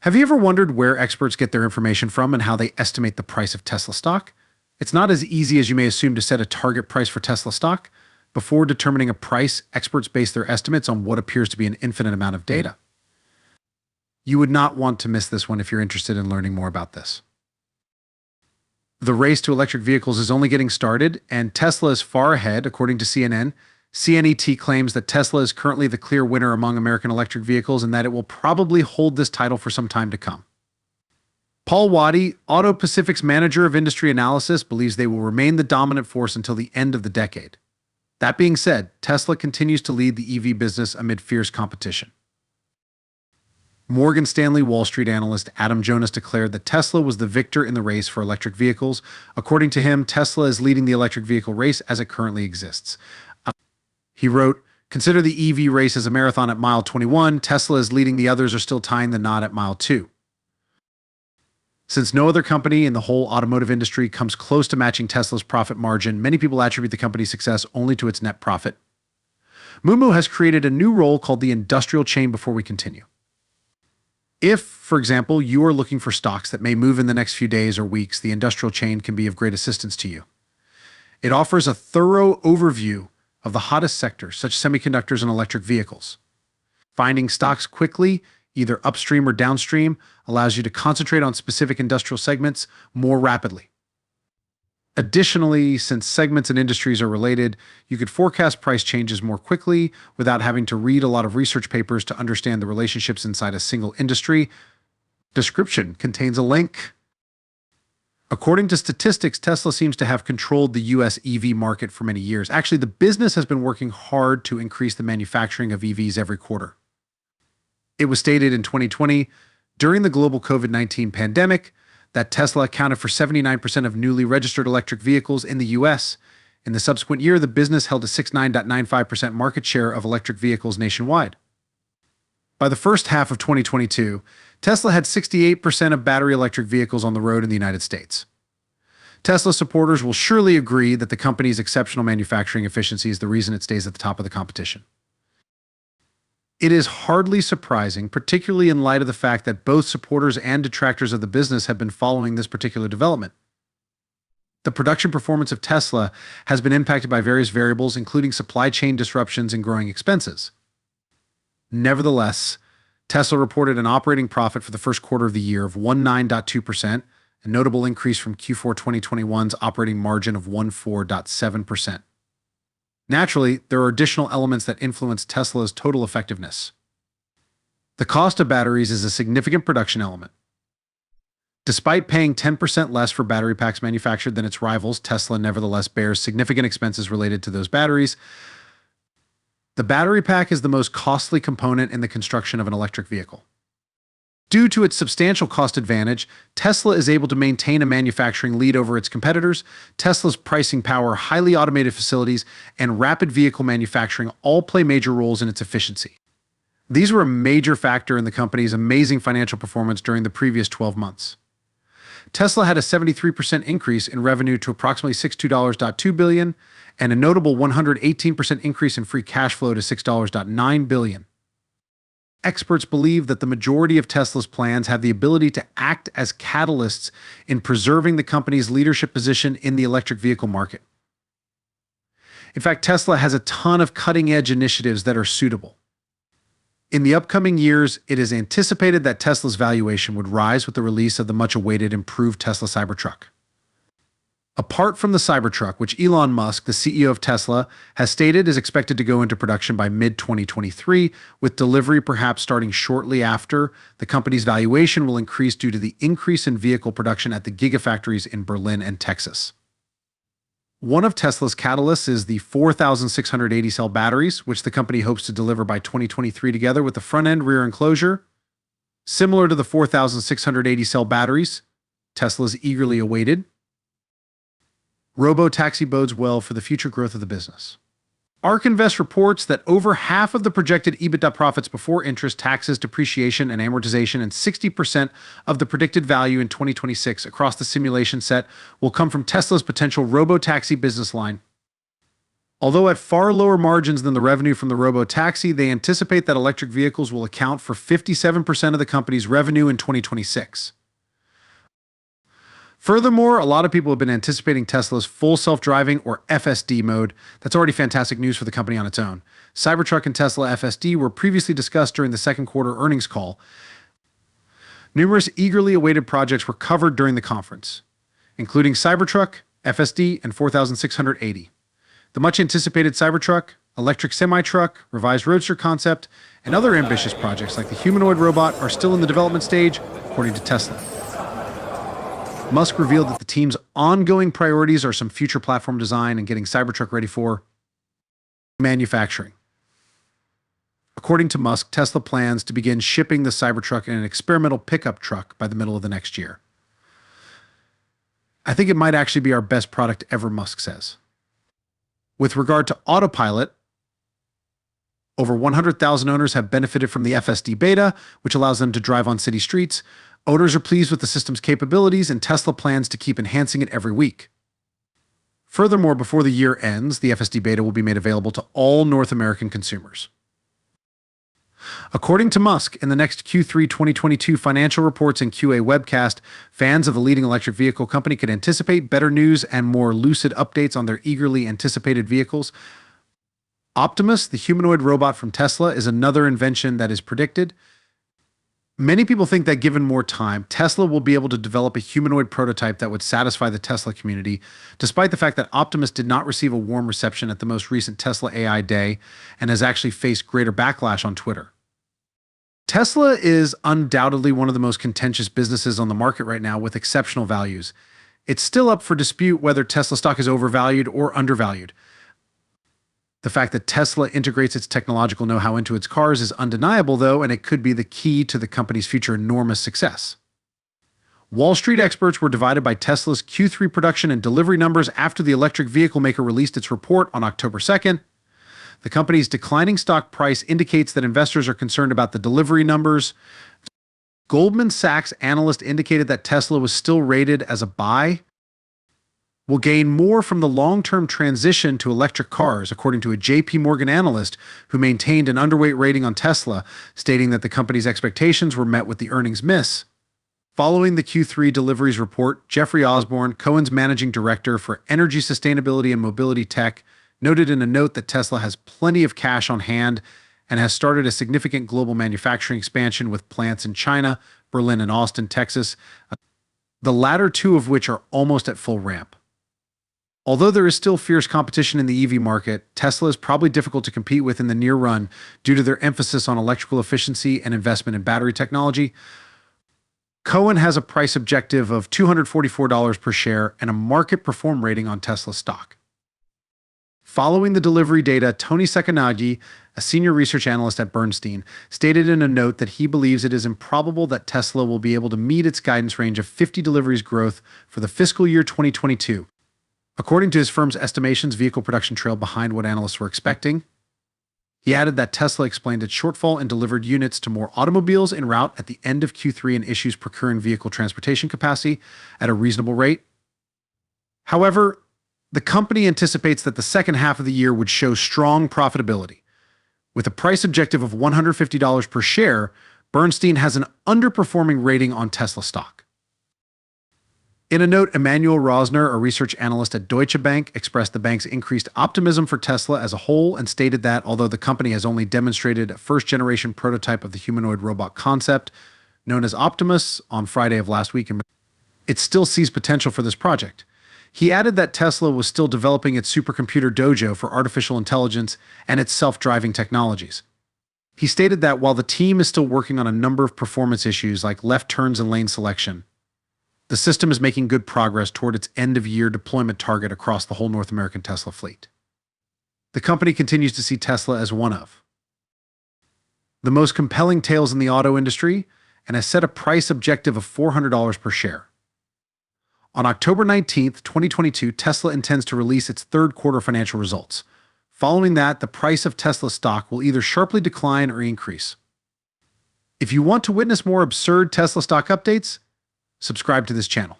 Have you ever wondered where experts get their information from and how they estimate the price of Tesla stock? It's not as easy as you may assume to set a target price for Tesla stock. Before determining a price, experts base their estimates on what appears to be an infinite amount of data. You would not want to miss this one if you're interested in learning more about this. The race to electric vehicles is only getting started, and Tesla is far ahead, according to CNN. CNET claims that Tesla is currently the clear winner among American electric vehicles and that it will probably hold this title for some time to come. Paul Waddy, Auto Pacific's manager of industry analysis, believes they will remain the dominant force until the end of the decade. That being said, Tesla continues to lead the EV business amid fierce competition. Morgan Stanley Wall Street analyst Adam Jonas declared that Tesla was the victor in the race for electric vehicles. According to him, Tesla is leading the electric vehicle race as it currently exists. He wrote, "Consider the EV race as a marathon at mile 21. Tesla is leading, the others are still tying the knot at mile 2. Since no other company in the whole automotive industry comes close to matching Tesla's profit margin, many people attribute the company's success only to its net profit." Mumu has created a new role called the industrial chain before we continue. If, for example, you are looking for stocks that may move in the next few days or weeks, the industrial chain can be of great assistance to you. It offers a thorough overview of the hottest sectors, such as semiconductors and electric vehicles. Finding stocks quickly, either upstream or downstream, allows you to concentrate on specific industrial segments more rapidly. Additionally, since segments and industries are related, you could forecast price changes more quickly without having to read a lot of research papers to understand the relationships inside a single industry. Description contains a link. According to statistics, Tesla seems to have controlled the US EV market for many years. Actually, the business has been working hard to increase the manufacturing of EVs every quarter. It was stated in 2020, during the global COVID-19 pandemic, that Tesla accounted for 79% of newly registered electric vehicles in the US. In the subsequent year, the business held a 69.95% market share of electric vehicles nationwide. By the first half of 2022, Tesla had 68% of battery electric vehicles on the road in the United States. Tesla supporters will surely agree that the company's exceptional manufacturing efficiency is the reason it stays at the top of the competition. It is hardly surprising, particularly in light of the fact that both supporters and detractors of the business have been following this particular development. The production performance of Tesla has been impacted by various variables, including supply chain disruptions and growing expenses. Nevertheless, Tesla reported an operating profit for the first quarter of the year of 19.2%, a notable increase from Q4 2021's operating margin of 14.7%. Naturally, there are additional elements that influence Tesla's total effectiveness. The cost of batteries is a significant production element. Despite paying 10% less for battery packs manufactured than its rivals, Tesla nevertheless bears significant expenses related to those batteries. The battery pack is the most costly component in the construction of an electric vehicle. Due to its substantial cost advantage, Tesla is able to maintain a manufacturing lead over its competitors. Tesla's pricing power, highly automated facilities, and rapid vehicle manufacturing all play major roles in its efficiency. These were a major factor in the company's amazing financial performance during the previous 12 months. Tesla had a 73% increase in revenue to approximately $62.2 billion and a notable 118% increase in free cash flow to $6.9 billion. Experts believe that the majority of Tesla's plans have the ability to act as catalysts in preserving the company's leadership position in the electric vehicle market. In fact, Tesla has a ton of cutting-edge initiatives that are suitable. In the upcoming years, it is anticipated that Tesla's valuation would rise with the release of the much-awaited improved Tesla Cybertruck. Apart from the Cybertruck, which Elon Musk, the CEO of Tesla, has stated is expected to go into production by mid-2023, with delivery perhaps starting shortly after, the company's valuation will increase due to the increase in vehicle production at the gigafactories in Berlin and Texas. One of Tesla's catalysts is the 4,680 cell batteries, which the company hopes to deliver by 2023 together with the front-end rear enclosure. Similar to the 4,680 cell batteries, Tesla's eagerly awaited. Robotaxi bodes well for the future growth of the business. ARK Invest reports that over half of the projected EBITDA profits before interest, taxes, depreciation, and amortization, and 60% of the predicted value in 2026 across the simulation set will come from Tesla's potential robotaxi business line. Although at far lower margins than the revenue from the robo-taxi, they anticipate that electric vehicles will account for 57% of the company's revenue in 2026. Furthermore, a lot of people have been anticipating Tesla's full self-driving or FSD mode. That's already fantastic news for the company on its own. Cybertruck and Tesla FSD were previously discussed during the second quarter earnings call. Numerous eagerly awaited projects were covered during the conference, including Cybertruck, FSD, and 4680. The much anticipated Cybertruck, electric semi-truck, revised roadster concept, and other ambitious projects like the humanoid robot are still in the development stage, according to Tesla. Musk revealed that the team's ongoing priorities are some future platform design and getting Cybertruck ready for manufacturing. According to Musk, Tesla plans to begin shipping the Cybertruck in an experimental pickup truck by the middle of the next year. I think it might actually be our best product ever, Musk says. With regard to autopilot, over 100,000 owners have benefited from the FSD beta, which allows them to drive on city streets. Owners are pleased with the system's capabilities, and Tesla plans to keep enhancing it every week. Furthermore, before the year ends, the FSD beta will be made available to all North American consumers. According to Musk, in the next Q3 2022 financial reports and QA webcast, fans of the leading electric vehicle company could anticipate better news and more lucid updates on their eagerly anticipated vehicles. Optimus, the humanoid robot from Tesla, is another invention that is predicted. Many people think that given more time, Tesla will be able to develop a humanoid prototype that would satisfy the Tesla community, despite the fact that Optimus did not receive a warm reception at the most recent Tesla AI Day and has actually faced greater backlash on Twitter. Tesla is undoubtedly one of the most contentious businesses on the market right now with exceptional values. It's still up for dispute whether Tesla stock is overvalued or undervalued. The fact that Tesla integrates its technological know-how into its cars is undeniable, though, and it could be the key to the company's future enormous success. Wall Street experts were divided by Tesla's Q3 production and delivery numbers after the electric vehicle maker released its report on October 2nd. The company's declining stock price indicates that investors are concerned about the delivery numbers. Goldman Sachs analyst indicated that Tesla was still rated as a buy. Will gain more from the long-term transition to electric cars, according to a JP Morgan analyst who maintained an underweight rating on Tesla, stating that the company's expectations were met with the earnings miss. Following the Q3 deliveries report, Jeffrey Osborne, Cohen's managing director for energy sustainability and mobility tech, noted in a note that Tesla has plenty of cash on hand and has started a significant global manufacturing expansion with plants in China, Berlin, and Austin, Texas, the latter two of which are almost at full ramp. Although there is still fierce competition in the EV market, Tesla is probably difficult to compete with in the near run due to their emphasis on electrical efficiency and investment in battery technology. Cohen has a price objective of $244 per share and a market perform rating on Tesla stock. Following the delivery data, Tony Sacconaghi, a senior research analyst at Bernstein, stated in a note that he believes it is improbable that Tesla will be able to meet its guidance range of 50 deliveries growth for the fiscal year 2022. According to his firm's estimations, vehicle production trailed behind what analysts were expecting. He added that Tesla explained its shortfall in delivered units to more automobiles en route at the end of Q3 and issues procuring vehicle transportation capacity at a reasonable rate. However, the company anticipates that the second half of the year would show strong profitability. With a price objective of $150 per share, Bernstein has an underperforming rating on Tesla stock. In a note, Emmanuel Rosner, a research analyst at Deutsche Bank, expressed the bank's increased optimism for Tesla as a whole and stated that although the company has only demonstrated a first-generation prototype of the humanoid robot concept, known as Optimus, on Friday of last week, it still sees potential for this project. He added that Tesla was still developing its supercomputer dojo for artificial intelligence and its self-driving technologies. He stated that while the team is still working on a number of performance issues like left turns and lane selection, the system is making good progress toward its end-of-year deployment target across the whole North American Tesla fleet. The company continues to see Tesla as one of the most compelling tales in the auto industry and has set a price objective of $400 per share. On October 19th, 2022, Tesla intends to release its third quarter financial results. Following that, the price of Tesla stock will either sharply decline or increase. If you want to witness more absurd Tesla stock updates, subscribe to this channel.